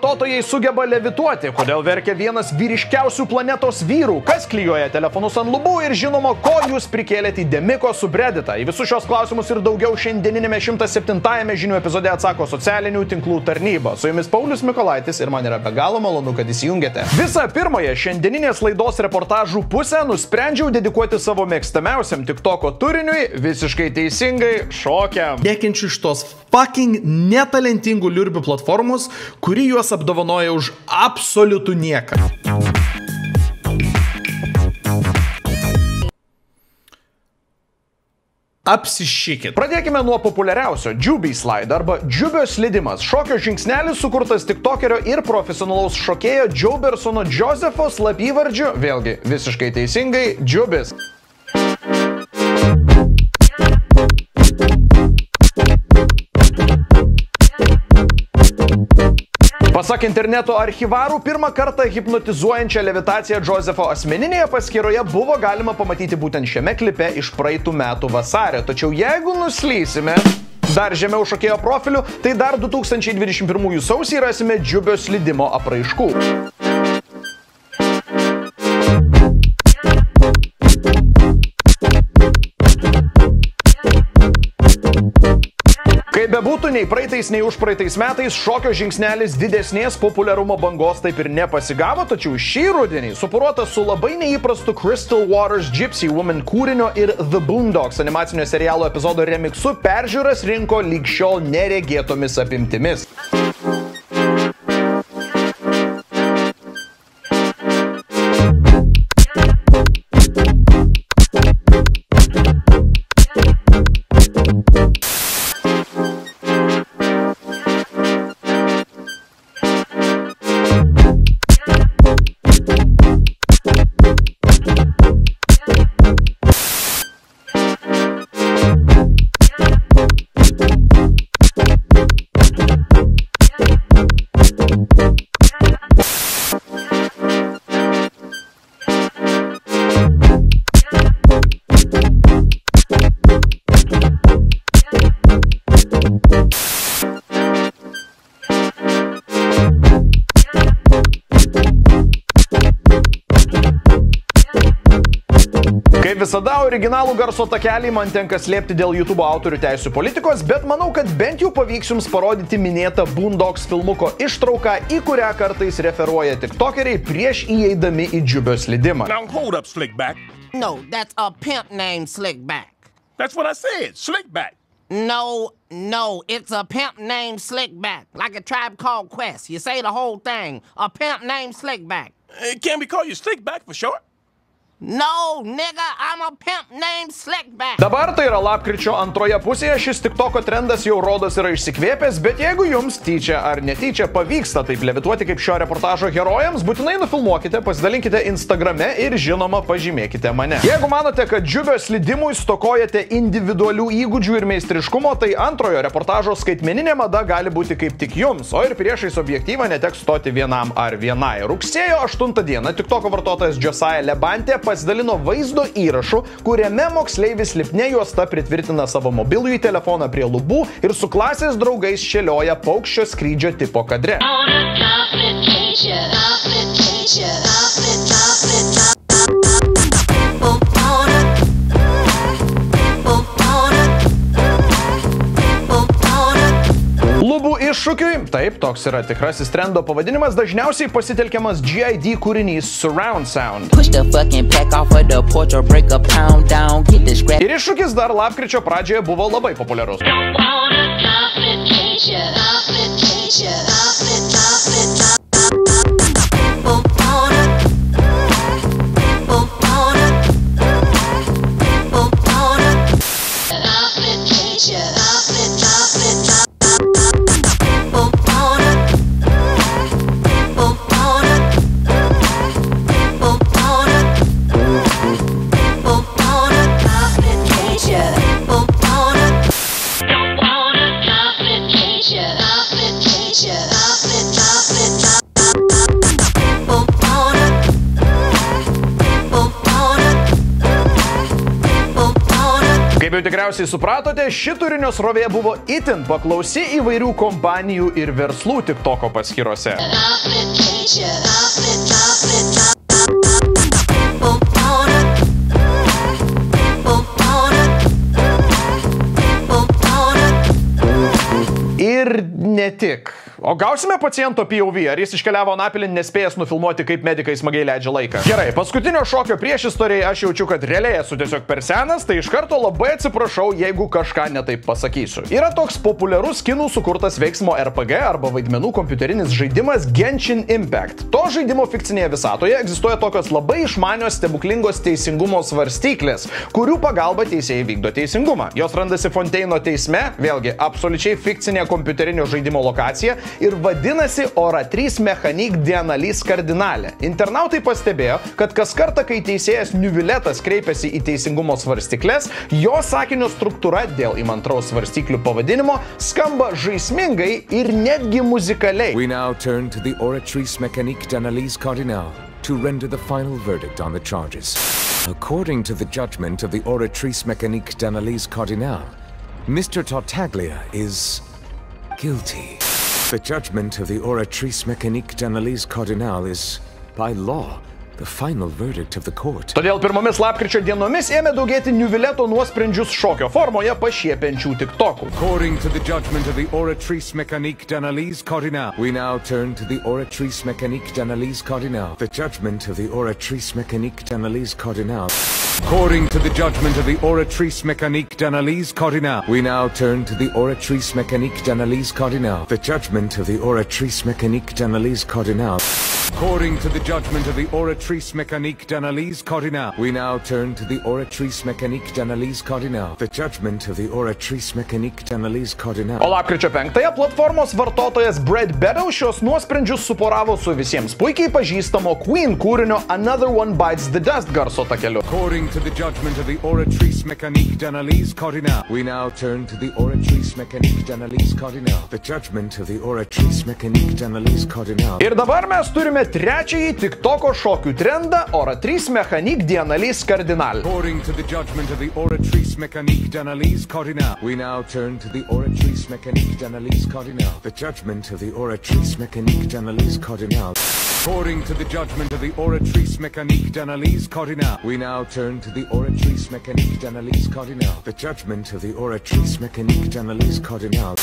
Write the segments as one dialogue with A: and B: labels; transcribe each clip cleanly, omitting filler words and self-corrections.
A: vartotojai sugeba levituoti, kodėl verkia vienas vyriškiausių planetos vyrų, kas klijuoja telefonus ant lubų ir žinoma, ko jūs prikėlėte į Demiko subredditą. Į visus šios klausimus ir daugiau šiandieninėme 107-ame žinių epizode atsako socialinių tinklų tarnyba. Su jumis Paulius Mikolaitis ir man yra be galo malonu, kad įsijungėte. Visą pirmąją šiandieninės laidos reportažų pusę nusprendžiau dedikuoti savo mėgstamiausiam TikToko turiniui, visiškai teisingai, šokiam.
B: Dėkinčių iš tos fucking netalentingų liurbių platformos, kuri juos apdovanoja už absoliutų nieką. Apsišykit.
A: Pradėkime nuo populiariausio Jubi slide arba Jubio slidimas. Šokio žingsnelis sukurtas tiktokerio ir profesionalaus šokėjo Džaubersono Josefo slapyvardžiu, vėlgi visiškai teisingai, Jubis. Pasak interneto archyvarų, pirmą kartą hipnotizuojančią levitaciją Josefo asmeninėje paskyroje buvo galima pamatyti būtent šiame klipe iš praeitų metų vasario. Tačiau jeigu nuslysime dar žemiau šokėjo profilių, tai dar 2021 sausį rasime Jubio slidimo apraiškų. Kaip bebūtų, nei praeitais, nei užpraeitais metais šokio žingsnelis didesnės populiarumo bangos taip ir nepasigavo, tačiau šį rudenį suporuotas su labai neįprastu Crystal Waters Gypsy Woman kūrinio ir The Boondocks animacinio serialo epizodo remiksu peržiūras rinko lyg šiol neregėtomis apimtimis. Kaip visada, originalų garso takelį man tenka slėpti dėl YouTube autorių teisių politikos, bet manau, kad bent jau pavyks jums parodyti minėtą Boondocks filmuko ištrauką, į kurią kartais referuoja tiktokeriai prieš įeidami į Jubio slidimą.
C: Now hold up, Slickback.
D: No, that's a pimp named Slickback.
C: That's what I said, Slickback.
D: No, it's a pimp named Slickback. Like a Tribe Called Quest. You say the whole thing. A pimp named Slickback.
C: Can we call you Slickback for short?
D: No, nigga, I'm a pimp named Slickback.
A: Dabar tai yra lapkričio antroje pusėje, šis TikToko trendas jau rodos yra išsikvėpęs, bet jeigu jums tyčia ar netyčia pavyksta taip levituoti kaip šio reportažo herojams, būtinai nufilmuokite, pasidalinkite Instagrame ir žinoma pažymėkite mane. Jeigu manote, kad Jubio slidimui stokojate individualių įgūdžių ir meistriškumo, tai antrojo reportažo skaitmeninė mada gali būti kaip tik jums, o ir priešais objektyvą neteks stoti vienam ar vienai. Rugsėjo 8 dieną TikToko vartotojas Josiah Lebantė pasidalino vaizdo įrašu, kuriame moksleivis lipnia juosta pritvirtina savo mobilųjį telefoną prie lubų ir su klasės draugais šėlioja paukščio skrydžio tipo kadre. Lubų iššūkiui, taip, toks yra tikrasis trendo pavadinimas, dažniausiai pasitelkiamas GID kūrinys Surround Sound. Ir iššūkis dar lapkričio pradžioje buvo labai populiarus. Kaip jau tikriausiai supratote, ši turinio srovė buvo itin paklausi įvairių kompanijų ir verslų TikToko paskyrose. Ir ne tik. O gausime paciento POV, ar jis iškeliavo Anapilin nespėjęs nufilmuoti, kaip medikai smagiai leidžia laiką. Gerai, paskutinio šokio priešistoriai aš jaučiu, kad realiai esu tiesiog per senas, tai iš karto labai atsiprašau, jeigu kažką netaip pasakysiu. Yra toks populiarus kinų sukurtas veiksmo RPG arba vaidmenų kompiuterinis žaidimas Genshin Impact. To žaidimo fikcinėje visatoje egzistuoja tokios labai išmanios stebuklingos teisingumo svarstyklės, kurių pagalba teisėjai vykdo teisingumą. Jos randasi Fonteino teisme, vėlgi absoliučiai fikcinė kompiuterinio žaidimo lokacija, ir vadinasi Oratrice Mécanique d'Analyse Cardinale. Internautai pastebėjo, kad kas kartą, kai teisėjas Niuviletas kreipiasi į teisingumo svarstyklės, jo sakinio struktūra dėl įmantraus svarstyklių pavadinimo skamba žaismingai ir netgi muzikaliai.
E: We now turn to the Oratrice Mécanique d'Analyse Cardinale to render the final verdict on the charges. According to the judgment of the Oratrice Mécanique d'Analyse Cardinale, Mr. Tartaglia is guilty. The judgment of the Oratrice Mécanique d'Analyse Cardinale is, by law, the final verdict of the court.
A: Todėl pirmomis lapkričio dienomis ėmė daugėti Niuvileto nuosprendžius šokio formoje pašiepiančių TikTokų.
E: According to the judgment of the Oratrice Mécanique d'Analyse Cardinale, we now turn to the Oratrice Mécanique d'Analyse Cardinale. The judgment of the Oratrice Mécanique d'Analyse Cardinale. According to the judgment of the Oratrice Mécanique d'Analyse Cardinale, we now turn to the Oratrice Mécanique d'Analyse Cardinale. The judgment of the Oratrice Mécanique d'Analyse Cardinale. According to the judgment of the Oratrice Mécanique d'Analyse Cardinale, we now turn to the Oratrice Mécanique d'Analyse Cardinale. The judgment of the Oratrice Mécanique d'Analyse Cardinale.
A: O lapkričio 5-ąją platformos vartotojas Brad Beddow šios nuosprendžius suporavo su visiems puikiai pažįstamo Queen kūrinio Another One Bites the Dust garso takeliu.
E: According to the judgment of the Oratrice Mécanique d'Analyse Cardinale, we now turn to the Oratrice Mécanique d'Analyse Cardinale. The judgment of the Oratrice Mécanique d'Analyse Cardinale.
A: Ir dabar mes turime trečiąjį TikToko šokių trendą Oratrice Mécanique d'Analyse Cardinale.
E: According to the judgment of the Oratrice Mécanique d'Analyse Cardinale, we now turn to the Oratrice Mécanique d'Analyse Cardinale. The judgment of the Oratrice Mécanique d'Analyse Cardinale. According to the judgment of the Oratrice Mécanique d'Analyse Cardinale, we now turn to the Oratrice Mécanique d'Analyse Cardinale. The judgment of the Oratrice Mécanique d'Analyse Cardinale.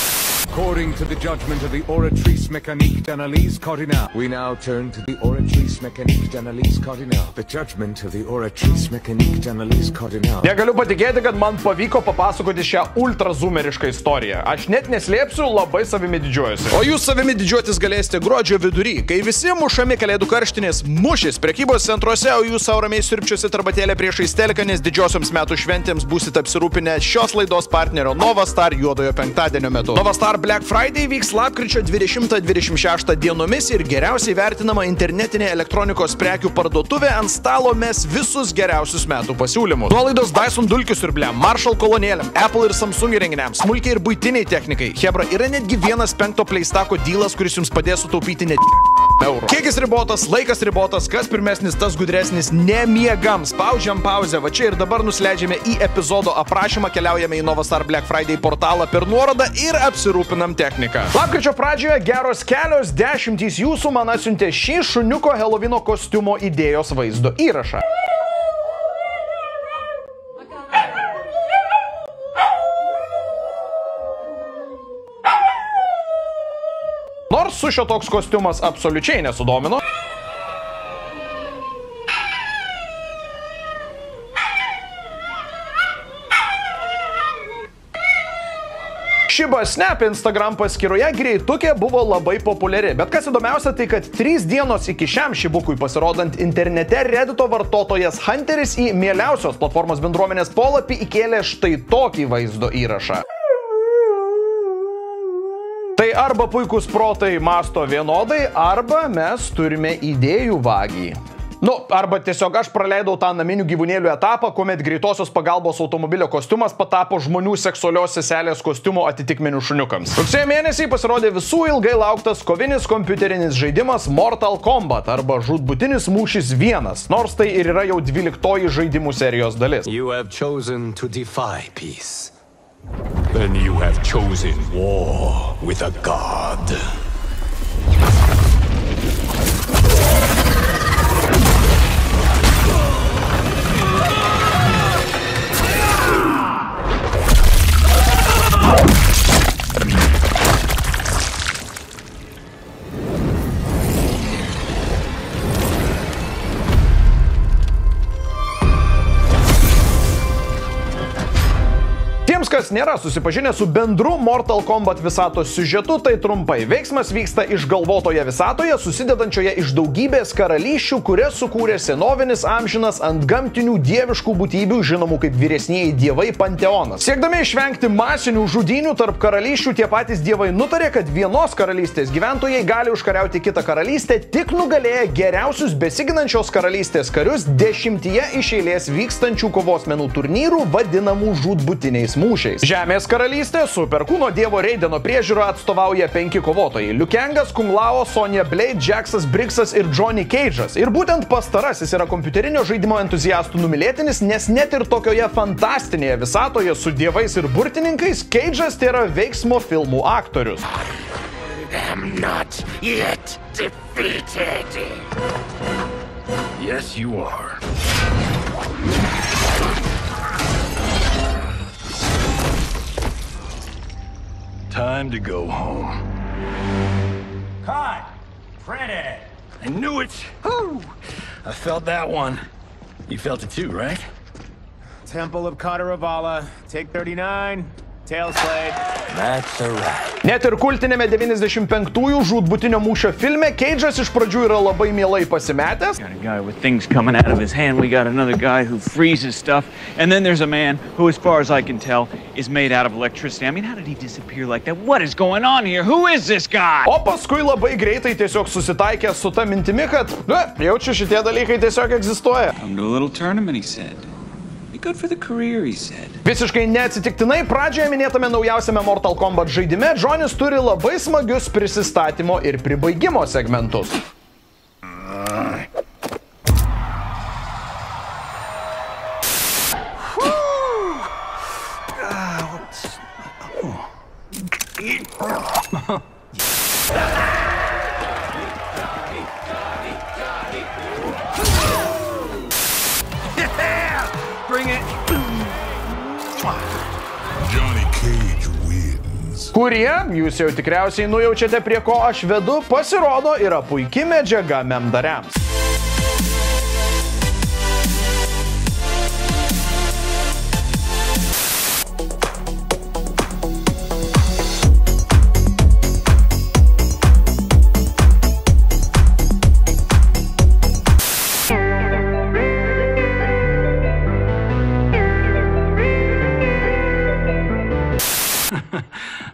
E: According to the judgment of the Oratrice Mécanique d'Analyse Cardinale, we now turn to the Oratrice Mécanique d'Analyse Cardinale. The judgment of the Oratrice Mécanique d'Analyse Cardinale.
A: Negaliu patikėti, kad man pavyko papasakoti šią ultrazumerišką istoriją. Aš net neslėpsiu, labai savimi didžiuojuosi.
B: O jūs savimi didžiuotis galėsite gruodžio vidury, kai visi mušami kalėdų karštinės mušis prekybos centruose, o jūs sau ramiai siurbčiosit arbatėlę priešais teleką, nes didžiosioms metų šventėms būsit apsirūpinę šios laidos partnerio Nova Star juodojo penktadienio metu. Nova Star Black Friday vyks lapkričio 20-26 dienomis ir geriausiai vertinama internetinė elektronikos prekių parduotuvė ant stalo mes visus geriausius metų pasiūlymus. Nuolaidos Dyson dulkių siurbliam, Marshall kolonėlėm, Apple ir Samsung įrenginiams, smulkiai ir buitiniai technikai. Hebra, yra netgi vienas 5 pleistako dylas, kuris jums padės sutaupyti net eurų. Kiekis ribotas, laikas ribotas, kas pirmesnis, tas gudresnis, nemiegam. Spaudžiam pauzę, va čia ir dabar nusileidžiame į epizodo aprašymą, keliaujame į Nova Star Black Friday portalą per nuorodą ir apsirūpinam techniką. Lapkričio pradžioje geros kelios dešimtys jūsų man atsiuntė šį šuniuko Helovino kostiumo idėjos vaizdo įrašą. Nors su šio toks kostiumas absoliučiai nesudomino, Shiba Snap Instagram paskyroje greitukė buvo labai populiari, bet kas įdomiausia tai, kad 3 dienos iki šiam šibukui pasirodant internete Reddito vartotojas Hunteris į mieliausios platformos bendruomenės polapį įkėlė štai tokį vaizdo įrašą. Tai arba puikūs protai masto vienodai, arba mes turime idėjų vagį.
A: Nu, arba tiesiog aš praleidau tą naminių gyvūnėlių etapą, kuomet greitosios pagalbos automobilio kostiumas patapo žmonių seksualios seselės kostiumo atitikmenių šuniukams. Rugsėjo mėnesį pasirodė visų ilgai lauktas kovinis kompiuterinis žaidimas Mortal Kombat arba Žūtbūtinis mūšis 1, nors tai ir yra jau 12 žaidimų serijos dalis.
F: You have chosen to defy peace.
G: Then you have chosen war with a god.
A: Tiems, kas nėra susipažinę su bendru Mortal Kombat visatos siužetu, tai trumpai. Veiksmas vyksta išgalvotoje visatoje, susidedančioje iš daugybės karalysčių, kurias sukūrė senovinis amžinas antgamtinių dieviškų būtybių, žinomų kaip vyresnieji dievai panteonas. Siekdami išvengti masinių žudynių tarp karalysčių, tie patys dievai nutarė, kad vienos karalystės gyventojai gali užkariauti kitą karalystę, tik nugalėję geriausius besiginančios karalystės karius 10 iš eilės vykstančių kovos menų turnyrų vadinamų žūtbūtiniais mūšiais. Žemės karalystė su perkūno dievo Reideno priežiūra atstovauja 5 kovotojai – Liu Kangas, Kung Lao, Sonya Blade, Jaxas Briggsas ir Johnny Cage'as. Ir būtent pastarasis yra kompiuterinio žaidimo entuziastų numylėtinis, nes net ir tokioje fantastinėje visatoje su dievais ir burtininkais Cage'as tai yra veiksmo filmų aktorius.
G: I'm not yet defeated. Yes, you are. Time to go home.
C: Cut! Freddy!
G: I knew it! Whew. I felt that one. You felt it too, right?
H: Temple of Kataravala, take 39, Tailslade.
G: That's a wrap.
A: Net ir kultinėme 95-ųjų žūtbūtinio mūšio filme Cage'as iš pradžių yra labai mielai pasimetęs.
I: Got a guy with things coming out of his hand. We got another guy who freezes stuff. And then there's a man who, as far as I can tell, is made out of electricity. I mean, how did he disappear like that? What is going on here? Who is this guy?
A: O paskui labai greitai tiesiog susitaikė su ta mintimi, kad, jau čia šitie dalykai tiesiog egzistuoja.
J: Come to a little tournament, he said. Be good for the career, he said.
A: Visiškai neatsitiktinai pradžioje minėtame naujausiame Mortal Kombat žaidime Johnny's turi labai smagius prisistatymo ir pribaigimo segmentus.
G: Bring it. Johnny Cage wins.
A: Kurie, jūs jau tikriausiai nujaučiate, prie ko aš vedu, pasirodo yra puiki medžiaga memdariams.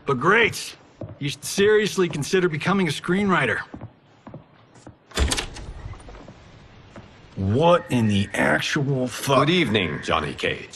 K: But great. You should seriously consider becoming a screenwriter.
G: What in the actual fuck?
F: Good evening, Johnny Cage.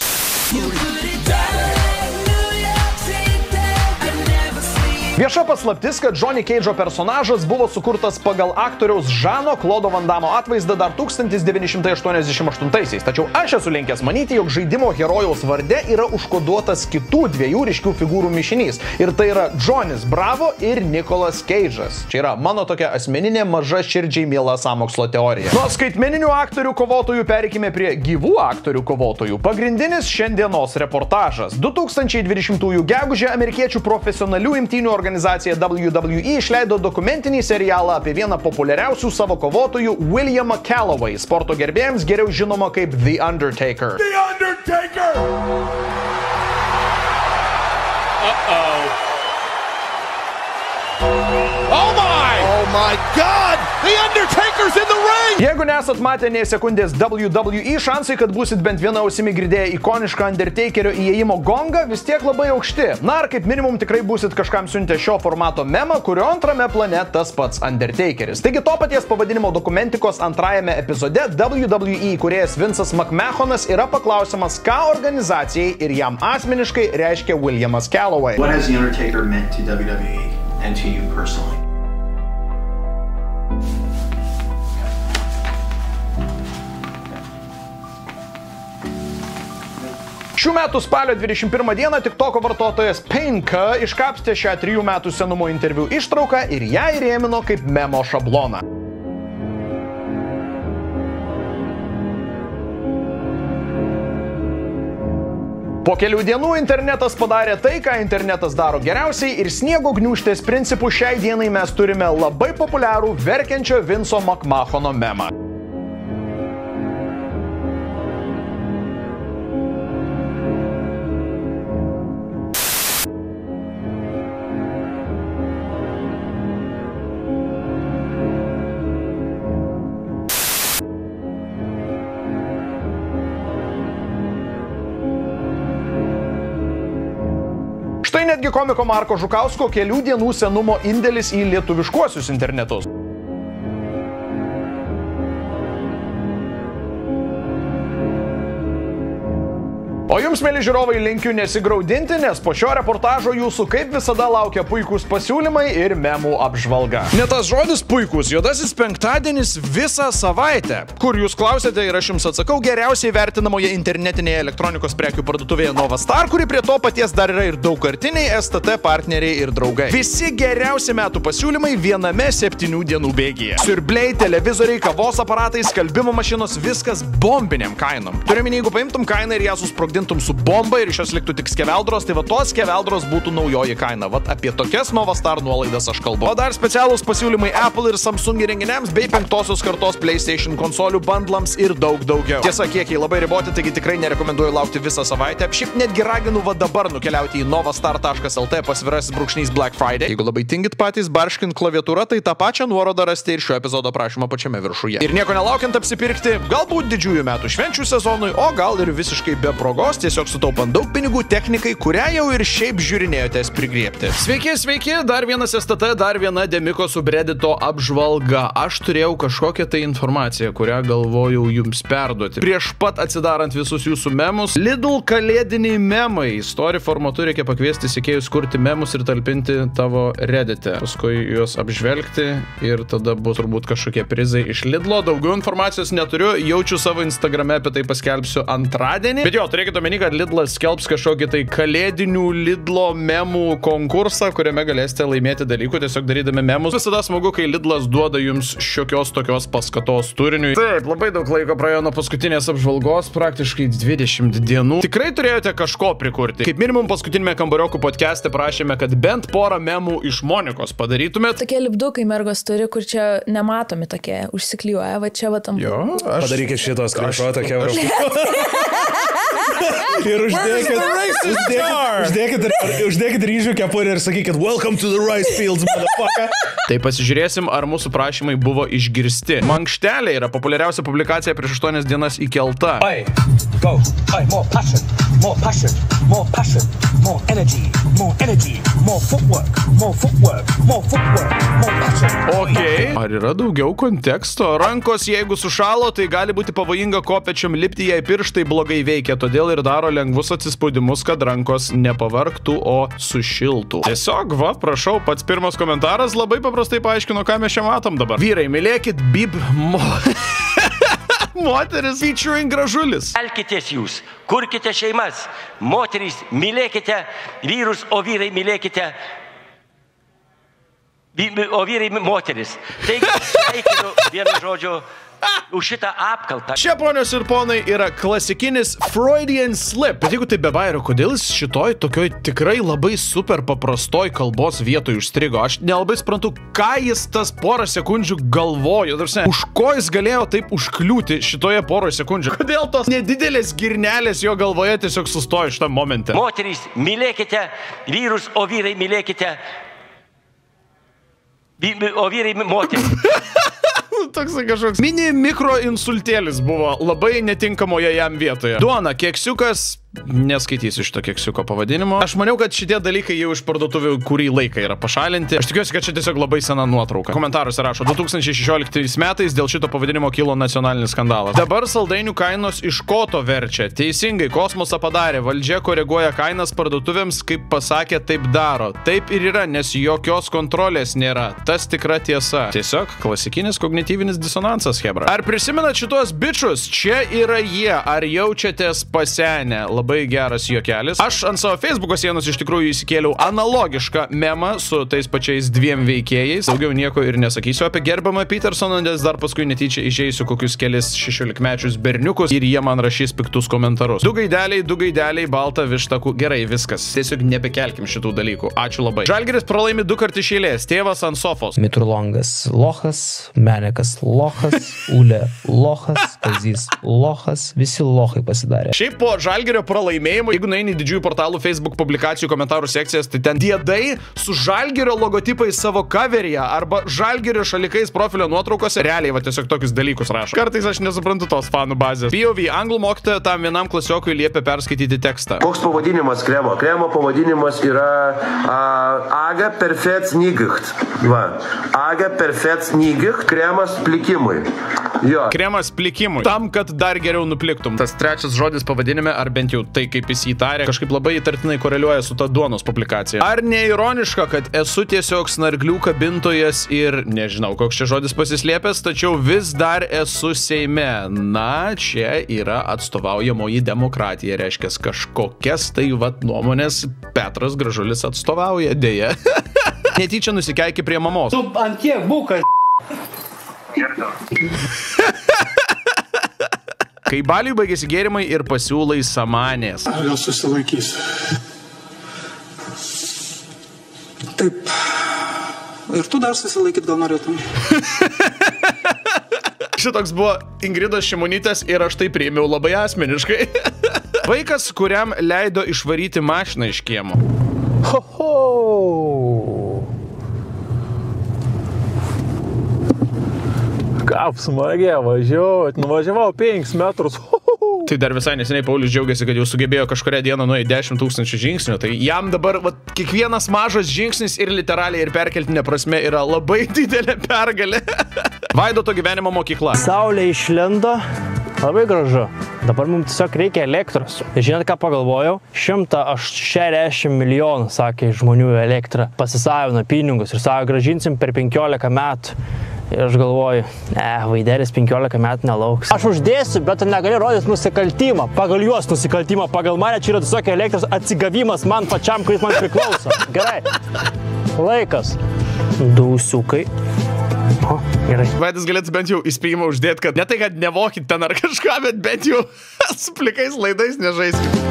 A: Vieša paslaptis, kad Johnny Cage'o personažas buvo sukurtas pagal aktoriaus Žano Klodo Van Damme atvaizdą dar 1988-aisiais. Tačiau aš esu linkęs manyti, jog žaidimo herojaus varde yra užkoduotas kitų dviejų ryškių figūrų mišinys. Ir tai yra Johnny's Bravo ir Nicolas Cage'as. Čia yra mano tokia asmeninė maža širdžiai miela sąmokslo teorija. Nuo skaitmeninių aktorių kovotojų pereikime prie gyvų aktorių kovotojų. Pagrindinis šiandienos reportažas. 2020 gegužę amerikiečių profesionalių imtynių organizacija WWE išleido dokumentinį serialą apie vieną populiariausių savo kovotojų Williamą Calloway, sporto gerbėjams geriau žinoma kaip The Undertaker.
C: The Undertaker!
A: Oh my!
B: my God! The Undertaker's in the ring!
A: Jeigu nesat matę nei sekundės WWE, šansai, kad būsit bent viena ausimi girdėję ikonišką Undertakerio įėjimo gongą, vis tiek labai aukšti. Na, ar kaip minimum tikrai būsit kažkam siuntę šio formato memą, kurio antrame plane tas pats Undertakeris. Taigi to paties pavadinimo dokumentikos antrajame epizode WWE įkūrėjas Vince'as McMahonas yra paklausiamas, ką organizacijai ir jam asmeniškai reiškia Williamas Calloway.
L: What has The Undertaker meant to WWE and to you personally?
A: Šių metų spalio 21 dieną TikToko vartotojas Painka iškapstė šią 3 metų senumo interviu ištrauką ir ją įrėmino kaip memo šabloną. Po kelių dienų internetas padarė tai, ką internetas daro geriausiai ir sniego gniūžtės principų šiai dienai mes turime labai populiarų verkiančio Vinco McMahono memą. Štai netgi komiko Marko Žukausko kelių dienų senumo indėlis į lietuviškuosius internetus. O jums, mėly žiūrovai, linkiu nesigraudinti, nes po šio reportažo jūsų kaip visada laukia puikūs pasiūlymai ir memų apžvalga.
B: Ne tas žodis puikus, juodasis penktadienis visą savaitę. Kur jūs klausėte ir aš jums atsakau, geriausiai vertinamoje internetinėje elektronikos prekių parduotuvėje Nova Star, kuri prie to paties dar yra ir daugkartiniai STT partneriai ir draugai. Visi geriausi metų pasiūlymai viename 7 dienų bėgyje. Siurbliai, televizoriai, kavos aparatai, skalbimo mašinos, viskas bombiniam kainom. Turiuomenį, jeigu paimtum kainą ir ją susprogdintum su bomba ir iš jos liktų tik skeveldros, tai va tos skeveldros būtų naujoji kaina. Vat apie tokias Nova Star nuolaidas aš kalbu. O dar specialūs pasiūlymai Apple ir Samsung įrenginiams bei 5-osios kartos PlayStation konsolių bandlams ir daug daugiau. Tiesa, kiekiai labai riboti, taigi tikrai nerekomenduoju laukti visą savaitę. Šiaip netgi raginu va dabar nukeliauti į novastar.lt / Black Friday. Jeigu labai tingit patys barškint klaviatūrą, tai tą pačią nuorodą rasite ir šio epizodo aprašymo pačiame viršuje. Ir nieko nelaukiant apsipirkti, galbūt didžiųjų metų švenčių sezonui, o gal ir visiškai be progos, tiesiog sutaupant daug pinigų technikai, kurią jau ir šiaip žiūrinėjotės prigriebti. Sveiki, dar vienas STT, dar viena Demiko subreddito apžvalga. Aš turėjau kažkokią tai informaciją, kurią galvojau jums perduoti. Prieš pat atsidarant visus jūsų memus, Lidl kalėdiniai memai. Story formatu reikia pakviesti sekėjus kurti memus ir talpinti tavo Reddit'e. Paskui juos apžvelgti ir tada bus turbūt kažkokie prizai iš Lidlo. Daugiau informacijos neturiu, jaučiu savo Instagrame apie tai paskelbsiu antradienį. Bet jo, turėkite omeny, kad Lidlas skelbs kažkokį tai kalėdinių Lidlo memų konkursą, kuriame galėsite laimėti dalykų, tiesiog darydami memus. Visada smagu, kai Lidlas duoda jums šiokios tokios paskatos turiniui. Taip, labai daug laiko praėjo nuo paskutinės apžvalgos, praktiškai 20 dienų. Tikrai turėjote kažko prikurti. Kaip minimum paskutinėme Kambariokų podcast'e prašėme, kad bent porą memų iš Monikos padarytumėt.
M: Tokie lipdukai mergos turi, kur čia nematomi tokie, užsiklijuoja, va čia va tam.
B: Jo,
N: padarykit šitos skrinšotą, kevrą. Ir uždėkit ryžių kepurę ir sakykit welcome to the rice fields, motherfucker.
B: Tai pasižiūrėsim, ar mūsų prašymai buvo išgirsti. Mankštelė yra populiariausia publikacija prieš 8 dienas įkelta.
O: Go. More passion, more passion, more passion, more energy, more energy, more footwork, more footwork, more footwork, more passion.
B: Okay. Ar yra daugiau konteksto? Rankos, jeigu sušalo, tai gali būti pavojinga kopečiam lipti, jei pirštai blogai veikia, todėl ir daro lengvus atsispaudimus, kad rankos nepavargtų, o sušiltų. Tiesiog, va, prašau, pats pirmas komentaras labai paprastai paaiškino, ką mes čia matom dabar. Vyrai, mylėkit moteris featuring Gražulis.
P: Elkitės jūs, kurkite šeimas, moterys mylėkite vyrus, o vyrai mylėkite moteris. Taigi, sveikinu vienu žodžiu už šitą apkaltą.
B: Čia, ponios ir ponai, yra klasikinis Freudian slip. Bet jeigu tai be bairio, kodėl jis šitoj tokioj tikrai labai super paprastoj kalbos vietoj užstrigo? Aš nelabai suprantu, ką jis tas porą sekundžių galvojo. Už ko jis galėjo taip užkliūti šitoje porą sekundžių? Kodėl tos nedidelės girnelės jo galvoje tiesiog sustojo šitą momentą?
P: Moterys mylėkite vyrus, o vyrai mylėkite o vyrai moteris.
B: Toks kažkoks mini mikro insultėlis buvo labai netinkamoje jam vietoje. Duona, keksiukas, neskaitysiu šito keksiuko pavadinimo. Aš maniau, kad šitie dalykai jau iš parduotuvių kurį laiką yra pašalinti. Aš tikiuosi, kad čia tiesiog labai sena nuotrauka. Komentaruose rašo, 2016 metais dėl šito pavadinimo kilo nacionalinis skandalas. Dabar saldainių kainos iš koto verčia. Teisingai, kosmosą padarė. Valdžia koreguoja kainas parduotuvėms, kaip pasakė, taip daro. Taip ir yra, nes jokios kontrolės nėra. Tas tikra tiesa. Tiesiog klasikinis kognityvinis disonansas, hebra. Ar prisimenat šitos bičius? Čia yra jie. Ar jaučiatės pasenę? Labai geras juokelis. Aš ant savo Facebooko sienos iš tikrųjų įsikėliau analogišką memą su tais pačiais dviem veikėjais. Daugiau nieko ir nesakysiu apie gerbiamą Petersoną, nes dar paskui netyčia išeisiu kokius kelis 16-mečius berniukus ir jie man rašys piktus komentarus. Du gaideliai, balta vištakų. Gerai, viskas. Tiesiog nebekelkim šitų dalykų. Ačiū labai. Žalgiris pralaimi 2 kartus iš eilės. Tėvas ant sofos.
Q: Mitrulongas lochas, Menekas lochas, Ule lochas, Kazys lochas. Visi lochai pasidarė.
B: Šiaip po Žalgirio pralaimėjimų, jeigu nueini į didžiųjų portalų Facebook publikacijų komentarų sekcijas, tai ten diedai su Žalgirio logotipais savo coveryje arba Žalgirio šalikais profilio nuotraukose realiai va tiesiog tokius dalykus rašo. Kartais aš nesuprantu tos fanų bazės. POV anglų mokytoja tam vienam klasiokui liepia perskaityti tekstą.
R: Koks pavadinimas kremo? Kremo pavadinimas yra Aga perfect nigicht. Va. Aga perfect nigicht. Kremas plikimui. Jo.
B: Kremas plikimui. Tam, kad dar geriau nupliktum. Tas trečias žodis pavadinime, ar bent jau tai, kaip jis įtarė, kažkaip labai įtartinai koreliuoja su ta duonos publikacija. Ar neironiška, kad esu tiesiog snarglių kabintojas ir, nežinau, koks čia žodis pasislėpęs, tačiau vis dar esu Seime. Na, čia yra atstovaujamoji demokratija, reiškia kažkokias tai vat nuomonės Petras Gražulis atstovauja, dėja. Netyčia nusikeiki prie mamos.
S: Tu ant kiek bukas?
B: Kai baliui baigėsi gėrimai ir pasiūlai samanės.
S: Gal susilaikys. Taip. Ir tu dar susilaikyt gal norėtum.
B: Šitoks buvo Ingridos Šimonytės ir aš tai priėmiau labai asmeniškai. Vaikas, kuriam leido išvaryti mašiną iš kiemo.
Q: Ho-ho!
T: Kaip smagė važiuot, nuvažiavau 5 metrus.
B: Tai dar visai neseniai Paulius džiaugiasi, kad jau sugebėjo kažkurią dieną nueiti 10 000 žingsnių. Tai jam dabar kiekvienas mažas žingsnis ir literaliai ir perkeltinė prasme yra labai didelė pergalė. Vaidoto gyvenimo mokykla.
U: Saulė išlindo. Labai gražu. Dabar mums tiesiog reikia elektros. Ir žinot, ką pagalvojau? 160 milijonų, sakė, žmonių elektrą pasisavino pinigus ir savo grąžinsim per 15 metų. Ir aš galvoju, Vaideris 15 metų nelauks. Aš uždėsiu, bet negaliu rodyti nusikaltimą. Pagal juos nusikaltimą, pagal mane čia yra tiesiog elektros atsigavimas man pačiam, kuris man priklauso. Gerai. Laikas. Dūsiukai. O, gerai.
B: Vaidas galėtų bent jau įspėjimą uždėti, kad ne tai, kad nevokit ten ar kažką, bet bent jau su plikais laidais nežaiskit.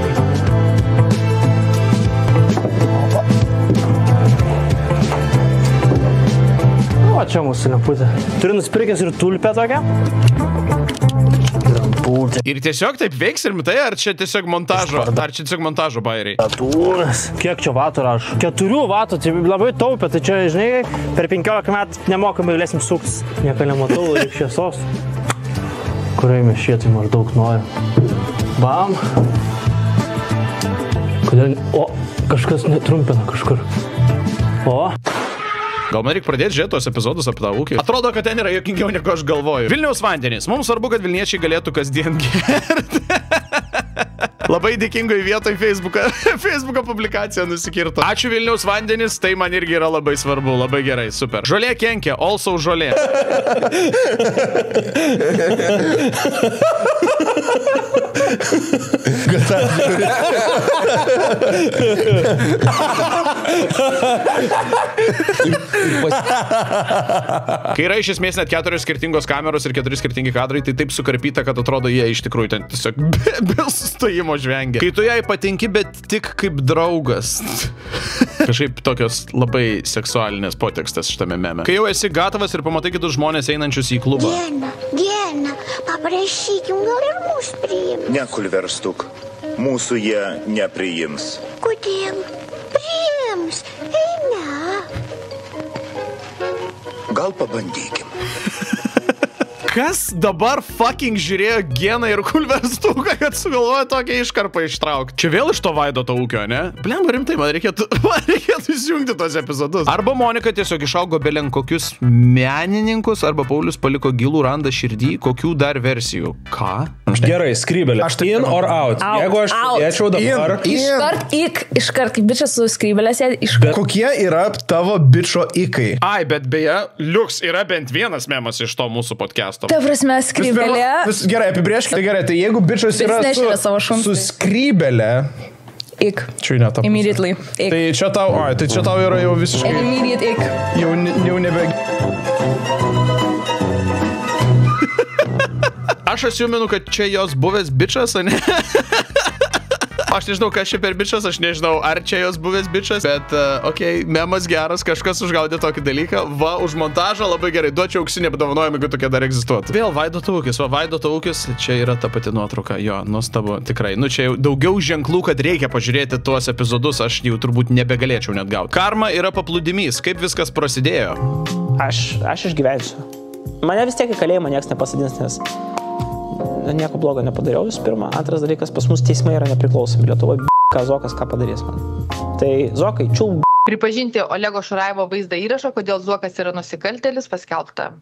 U: O, čia mūsų lemputė. Turiu nusipirkęs ir tulpę tokią. Lemputė.
B: Ir tiesiog taip veiks ir mitai, ar čia tiesiog montažo? Ar čia tiesiog montažo bairiai?
U: Kiek čia vatų rašo? 4 vatų, tai labai taupė, tai čia, žinai, per 15 metų nemokamai galėsim suktis. Nieko nematau, reik šviesos. Kuriai mes šietai maždaug norim. Bam. Kodėl? O, kažkas netrumpina kažkur. O.
B: Gal man reikia pradėti žiūrėti tos epizodus apie tą ūkį? Atrodo, kad ten yra juokingiau, negu aš galvoju. Vilniaus vandenys. Mums svarbu, kad vilniečiai galėtų kasdien gerti. Labai dėkingai vietoj Facebooko publikaciją nusikirto. Ačiū Vilniaus vandenys, tai man irgi yra labai svarbu. Labai gerai, super. Žolė kenkia, also žolė. Kai yra iš esmės net 4 skirtingos kameros ir 4 skirtingi kadrai, tai taip sukarpyta, kad atrodo jie iš tikrųjų ten tiesiog be sustojimo žvengia. Kai tu jai patinki, bet tik kaip draugas. Kažkaip tokios labai seksualinės potekstės šitame meme. Kai jau esi gatavas ir pamatai kitus žmonės einančius į klubą.
V: Diena, paprašykim, gal ir mūsų priims.
W: Nekulverstuk, mūsų jie nepriims.
V: Kodėl? Priims, eina.
W: Gal pabandykim.
B: Kas dabar fucking žiūrėjo Geną ir Kulverstuką, kad sugalvojo tokią iškarpą ištraukti? Čia vėl iš to Vaidoto ūkio, ne? Blemba, rimtai, man reikėtų įsijungti tos epizodus. Arba Monika tiesiog išaugo belen kokius menininkus, arba Paulius paliko gilų randą širdį, kokių dar versijų. Ką?
N: Gerai, skrybelė. In or out? Jeigu aš dėčiau dabar...
M: Iškart, kaip bičias su skrybelės, iškart.
A: Kokie yra tavo bičo ikai?
B: Ai, bet beje, liuks, yra bent vienas memas iš to mūsų podcast'o.
M: Ta prasme, skrybelė.
A: Gerai, apibrėžkite. Gerai, tai jeigu bičas yra su skrybelė...
M: Ik.
A: Čia ne ta.
M: Immediately. Ik.
A: Tai čia tau yra jau visiškai...
M: Immediate ik.
A: Jau nebe...
B: Aš asuminu, kad čia jos buvęs bičas, o ne? Aš nežinau, kas čia per bičas, aš nežinau, ar čia jos buvęs bičas, bet, okei, memas geras, kažkas užgaudė tokį dalyką, va, už montažą labai gerai, duočiau auksinį apdovanojimą, jeigu tokie dar egzistuotų. Vėl Vaidoto ūkis, čia yra ta pati nuotrauka, jo, nuostabu, tikrai, nu čia jau daugiau ženklų, kad reikia pažiūrėti tuos epizodus, aš jau turbūt nebegalėčiau net gauti. Karma yra paplūdimys, kaip viskas prasidėjo?
U: Aš išgyvensiu. Mane vis tiek į kalėjimą nieks nepasadins, nes nieko blogo nepadariau visų pirma. Antras dalykas, pas mus teismai yra nepriklausomi. Lietuvoje ką Zokas, ką padarys man. Tai Zokai, čiul
D: Pripažinti Olego Šurajevo vaizdą įrašą, kodėl Zokas yra nusikaltėlis, paskelbta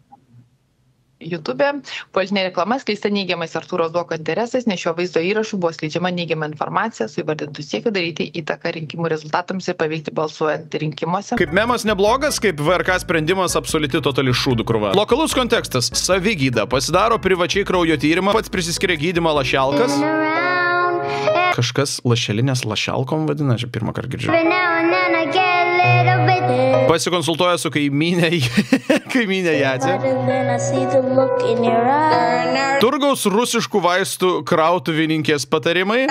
D: YouTube. Politinė reklama skleista neigiamais Artūro Zuoko interesais, nes šio vaizdo įrašų buvo skleidžiama neigiama informacija su įvardintų siekiu daryti įtaką rinkimų rezultatams ir paveikti balsuojant rinkimuose.
B: Kaip memas neblogas, kaip VRK sprendimas absoliuti totali šūdų krūva. Lokalus kontekstas. Savigyda. Pasidaro privačiai kraujo tyrimą, pats prisiskiria gydymą lašelkas. Kažkas lašelinės lašelkom vadina, čia pirmą kartą girdžiu. Pasikonsultuoja su kaimynė Jacė. Turgaus rusiškų vaistų krautuvininkės patarimai.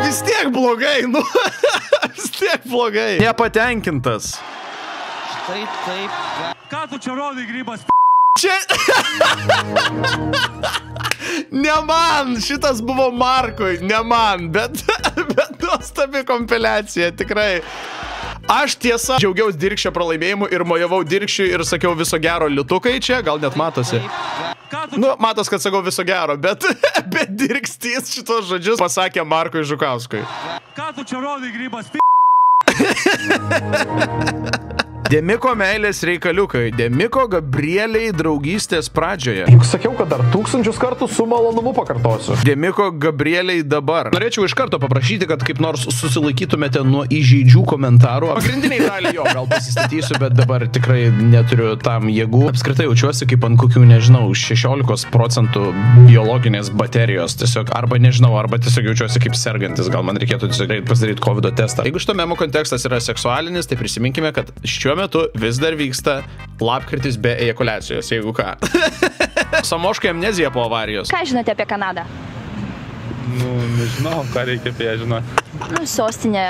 B: Vis tiek blogai, nu. Vis tiek blogai. Nepatenkintas.
E: Štai taip. Ką tu čia rodai, grybas?
B: Čia... Ne man, šitas buvo Markui, ne man, bet nuostabi kompiliacija, tikrai. Aš tiesa džiaugiaus Dirkščio pralaimėjimu ir mojavau Dirkščiui ir sakiau viso gero liutukai čia, gal net matosi. Nu, matos, kad sakau viso gero, bet Dirkstys šitos žodžius pasakė Markui Žukauskui.
E: Ką tu čia rodai, grybas?
B: Demiko meilės reikaliukai. Demiko Gabrieliai draugystės pradžioje.
A: Juk sakiau, kad dar 1000 kartų su malonumu pakartosiu.
B: Demiko Gabrieliai dabar. Norėčiau iš karto paprašyti, kad kaip nors susilaikytumėte nuo įžeidžių komentarų. Pagrindiniai dalį jo, gal pasistatysiu, bet dabar tikrai neturiu tam jėgų. Apskritai jaučiuosi kaip ant kokių, nežinau, 16% biologinės baterijos. Tiesiog, arba nežinau, arba tiesiog jaučiuosi kaip sergantis. Gal man reikėtų tiesiog pasidaryti COVID testą. Jeigu šito memo kontekstas yra seksualinis, tai prisiminkime, kad šiuo metu vis dar vyksta lapkritis be ejakuliacijos, jeigu ką. Samoškai amnezija po avarijos.
H: Ką žinote apie Kanadą?
T: Nu, nežinau, ką reikia apie ją žinoti.
H: Nu, sostinė.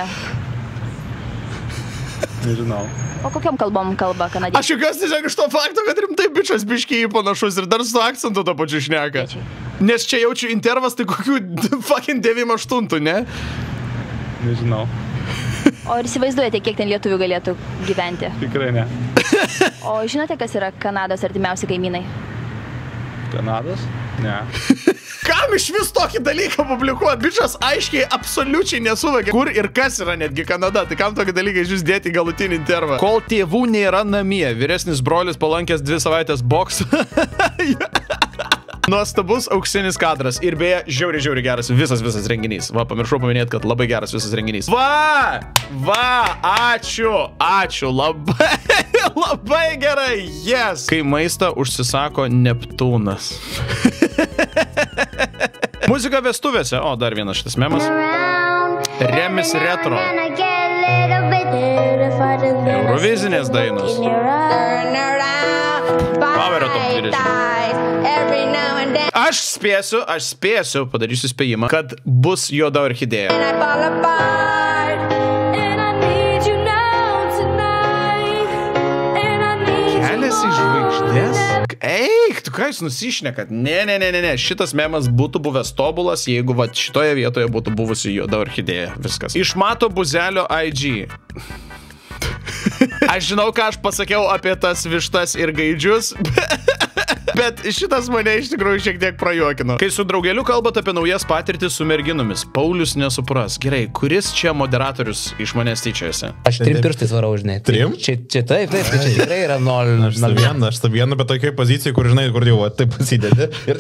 T: Nežinau.
H: O kokiom kalbom kalba kanadiečiai?
B: Aš jokios tiesiog iš to fakto, kad rimtai bičas biškiai panašus ir dar su akcentu to pačiu šneka. Nes čia jaučiu intervas, tai kokių fucking 9-8, ne?
T: Nežinau.
H: O ir įsivaizduojate, kiek ten lietuvių galėtų gyventi?
T: Tikrai ne.
H: O žinote, kas yra Kanados artimiausi kaimynai?
T: Kanados? Ne.
B: Kam iš vis tokį dalyką publikuoti? Bičas aiškiai absoliučiai nesuvokė, kur ir kas yra netgi Kanada. Tai kam tokį dalyką iš vis dėti į galutinį intervą? Kol tėvų nėra namie, vyresnis brolis palankęs 2 savaitės boksą. Nuostabus auksinis kadras. Ir beje, žiauriai geras visas renginys. Va, pamiršau paminėti, kad labai geras visas renginys. Va, ačiū, labai gerai, yes. Kai maistą užsisako Neptūnas. Muzika vestuvėse. O, dar vienas šitas memas. Remis retro. Eurovizinės dainos. Powerio top 20. Aš spėsiu, padarysiu spėjimą, kad bus Juoda orchidėja. Kelias į žvaigždės? Eik, tu ką jūs nusišnekat? Ne, šitas memas būtų buvęs tobulas, jeigu va šitoje vietoje būtų buvusi juoda orchidėja. Viskas. Iš Mato Buzelio IG. Aš žinau, ką aš pasakiau apie tas vištas ir gaidžius, bet šitas mane iš tikrųjų šiek tiek prajuokino. Kai su draugeliu kalbat apie naujas patirtis su merginomis, Paulius nesupras. Gerai, kuris čia moderatorius iš manęs tyčiojasi?
Q: Aš 3 pirštais varau, žinai.
N: 3?
Q: Čia taip, tai čia tikrai yra 0.
N: Aš su vienu, bet tokiai pozicijai, kur, žinai, kur jau taip pasidedi. Ir...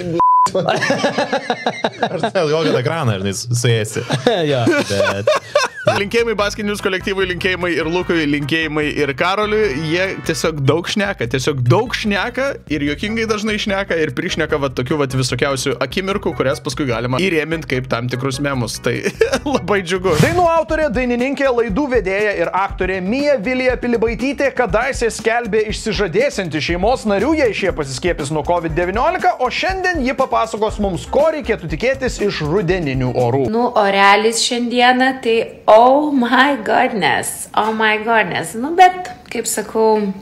N: Aš gal kad ekraną, žinai, suėsi.
Q: Jo, bet...
B: Linkėjimai Baskinius kolektyvui, linkėjimai ir Lukui, linkėjimai ir Karoliui. Jie tiesiog daug šneka ir juokingai dažnai šneka ir prišneka va tokių va visokiausių akimirkų, kurias paskui galima įrėminti kaip tam tikrus memus. Tai labai džiugu. Dainų autorė, dainininkė, laidų vedėja ir aktorė Mija Vilija Pilibaitytė kadaise skelbė išsižadėsianti šeimos narių, jei šie pasiskiepys nuo COVID-19, o šiandien ji papasakos mums, ko reikėtų tikėtis iš rudeninių orų.
I: Nu, orelis šiandieną, tai oh my godness. Nu, bet, kaip sakau,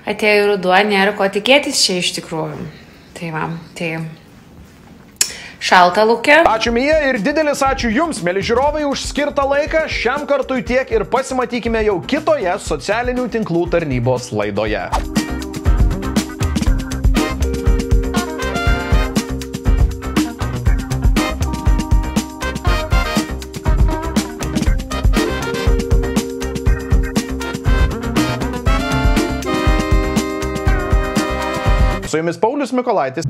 I: atėjo ruduo, nėra ko tikėtis čia iš tikrųjų. Tai va, tai šalta lauke.
A: Ačiū Mija ir didelis ačiū Jums, mėly žiūrovai, už skirtą laiką. Šiam kartui tiek ir pasimatykime jau kitoje socialinių tinklų tarnybos laidoje. Su jumis Paulius Mykolaitis.